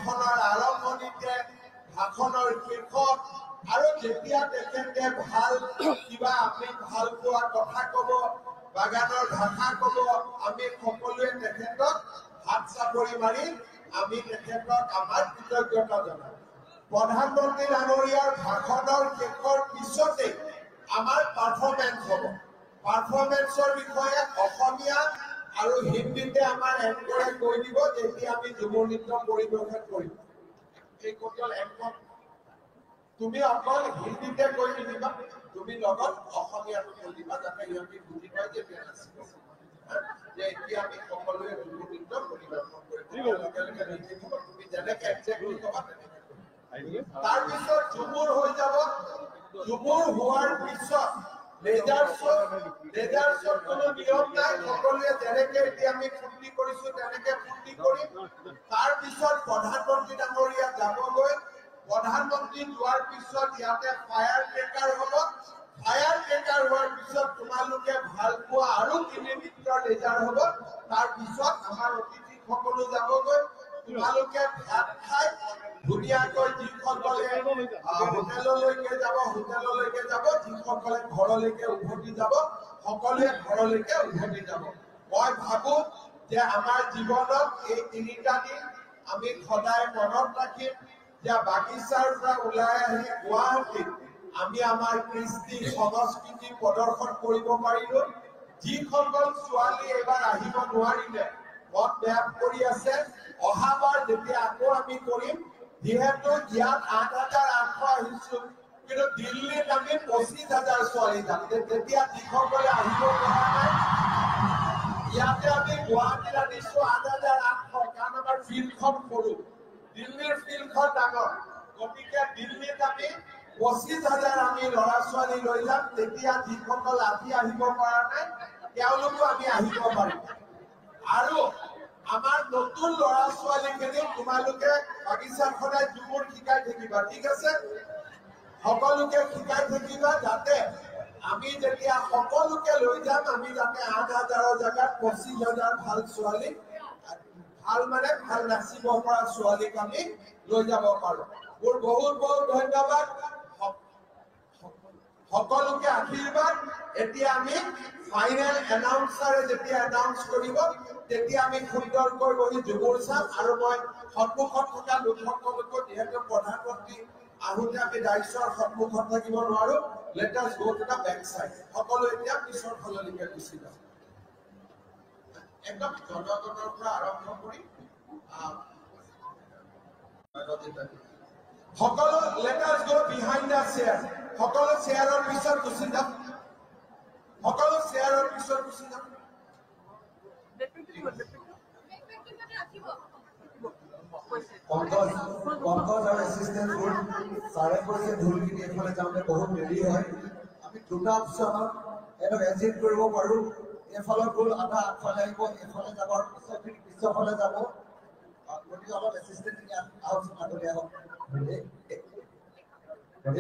ভাষণৰ আৰম্ভণিতে ভাষণৰ শেষত আৰু যেতিয়া তেখেতে ভাল কিবা আমি ভাল পোৱা কথা কব বাগানৰ ভাষা কব আমি সকলোৱে তেখেতক হাত চাপৰি মাৰি আমি তেখেতক আমাৰ কৃতজ্ঞতা জনাওঁ প্ৰধানমন্ত্ৰী ডাঙৰীয়াৰ ভাষণৰ শেষৰ পিছতে আমাৰ পাৰফৰ্মেন্স হ'ব পাৰফৰ্মেন্সৰ বিষয়ে অসমীয়া আৰু হিন্দীতে আমাৰ এংকৰে কৈ দিব যেতিয়া আমি ঝুমুৰ নৃত্য পৰিৱেশন কৰিম এই কটল এংকৰ তুমি অকল হিন্দীতে কৈ দিবা তুমি লগত অসমীয়াটো কৈ দিবা যাতে ইহঁতি বুজি পায় যে বিয়া নাচিব যে এতিয়া আমি সকলোৱে ঝুমুৰ নৃত্য পৰিৱেশন কৰিম লগে লগে নিশ্চিত হ'ব তুমি যেনেকে একজেক্টলি ক'বা তাৰ পিছত ঝুমুৰ হৈ যাব ঝুমুৰ হোৱাৰ পিছত লেজাৰ্ছৰ কোনো নিয়ম নাই সকলোৱে যেনেকে এতিয়া আমি ফূৰ্তি কৰিছো তেনেকে ফূৰ্তি কৰিম তাৰ পিছত প্ৰধানমন্ত্ৰী ডাঙৰীয়া যাবগৈ প্ৰধানমন্ত্ৰী যোৱাৰ পিছত ইয়াতে ফায়াৰ ক্ৰেকাৰ হ'ব ফায়াৰ ক্ৰেকাৰ হোৱাৰ পিছত তোমালোকে ভাল পোৱা আৰু 3 মিনিটৰ লেজাৰ হ'ব তাৰ পিছত আমাৰ অতিথিসকলো যাবগৈ তোমালোকে ভাত খাই ধুনীয়াকৈ যিসকলে হোটেললৈকে যাব যিসকলে ঘৰলৈকে উভতি যাব সকলোৱে ঘৰলৈকে উভতি যাব মই ভাবো যে আমাৰ জীৱনত এই 3টা দিন আমি সদায় মনত ৰাখিম যে বাগিচাৰ পৰা ওলাই আহি গুৱাহাটীত আমি আমাৰ কৃষ্টি সংস্কৃতি প্ৰদৰ্শন কৰিব পাৰিলো যিসকল ছোৱালী এবাৰ আহিব নোৱাৰিলে মত বেয়া কৰি আছে অহাবাৰ যেতিয়া আকৌ আমি কৰিম যিহেতু ইয়াত 8,800 আহিছো কিন্তু দিল্লীত আমি 25,000 ছোৱালী যাম তেতিয়া যিসকলে আহিব পৰা নাই ইয়াতে আমি গুৱাহাটীত আনিছো 8,800 কাৰণ আমাৰ ফিল্ডখন সৰু দিল্লীৰ ফিল্ডখন ডাঙৰ গতিকে দিল্লীত আমি 25,000 আমি ল'ৰা ছোৱালী লৈ যাম তেতিয়া যিসকল আজি আহিব পৰা নাই তেওঁলোকো আমি আহিব পাৰিম আৰু আমাৰ নতুন ল'ৰা ছোৱালীখিনি তোমালোকে বাগিচাখনে ঝুমুৰ শিকাই থাকিবা ঠিক আছে সকলোকে শিকাই থাকিবা যাতে আমি যেতিয়া সকলোকে লৈ যাম আমি যাতে 8,000ৰ জাগাত 25,000 ভাল ছোৱালী ভাল মানে ভাল নাচিব পৰা ছোৱালীক আমি লৈ যাব পাৰো মোৰ বহুত বহুত ধন্যবাদ সকলোকে আশীৰ্বাদ এতিয়া আমি ফাইনেল এনাউন্সাৰে যেতিয়া এনাউন্স কৰিব তেতিয়া আমি সুন্দৰকৈ বহি ঝুমুৰ চাম আৰু মই সন্মুখত থকা লোকসকলকো যিহেতু প্ৰধানমন্ত্ৰী আহোঁতে আমি দায়িত্বৰ সন্মুখত থাকিব নোৱাৰো let us go to the back side সকলো এতিয়া পিছৰ ফাললৈকে গুচি যাম একদম জনগণৰ পৰা আৰম্ভ কৰি সকলো late us go behind the chair সকলো চেয়াৰৰ পিছত গুচি যাম সকলো চেয়াৰৰ পিছত গুচি যাম পঙ্কজ আৰু এসিস্টেন্ট ফুড সাৰে কৈছে ঢোলখিনি এফালে যাওঁতে বহুত দেৰি হয় আমি দুটা অপশ্যনত এটাক এজিট কৰিব পাৰো এফালৰ ঢোল আধা আগফালে আহিব এফালে যাব পিছফালে যাব গতিকে অলপ এসিস্টেন্ট আউট আগলৈ আহক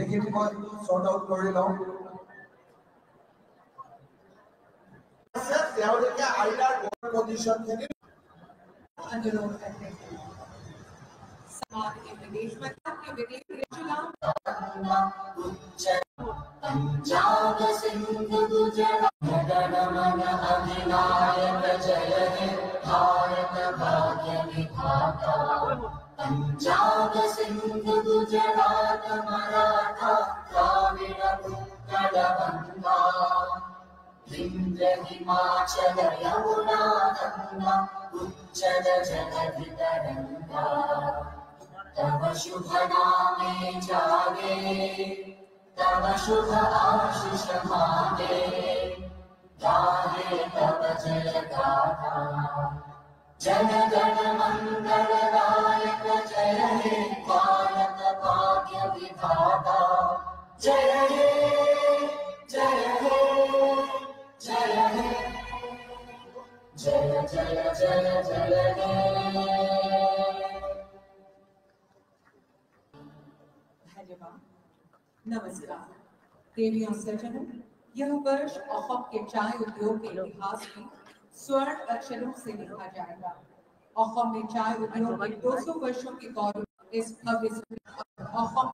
এইখিনি মই শৰ্ট আউট কৰি লওঁ তেওঁলোকে আইডাৰ পজিশ্যনখিনি अनुरोध करते हैं समाज के विदेश में के विदेश पंजाब सिंध गुजरात जनगण अधिनायक जय हे भारत भाग्य विधाता पंजाब सिंध गुजरात मराठा द्राविड़ उत्कल गंगा विंध्य हिमाचल यमुना गंगा उच्चल जलधि तरंगा तव शुभ नामे जागे तव शुभ आशीष मांगे गाहे तव जय गाथा जन गण मंगल दायक जय हे भारत भाग्य विधाता जय हे जय हे जय हे जय जय जय जय हे धन्यवाद नमस्कार देवी और सज्जनों यह वर्ष अहोम के चाय उद्योग के इतिहास में स्वर्ण अक्षरों से लिखा जाएगा অসম নিকায় উদ্যোগ নিৰ্দোষ বৈশ্বিক অসম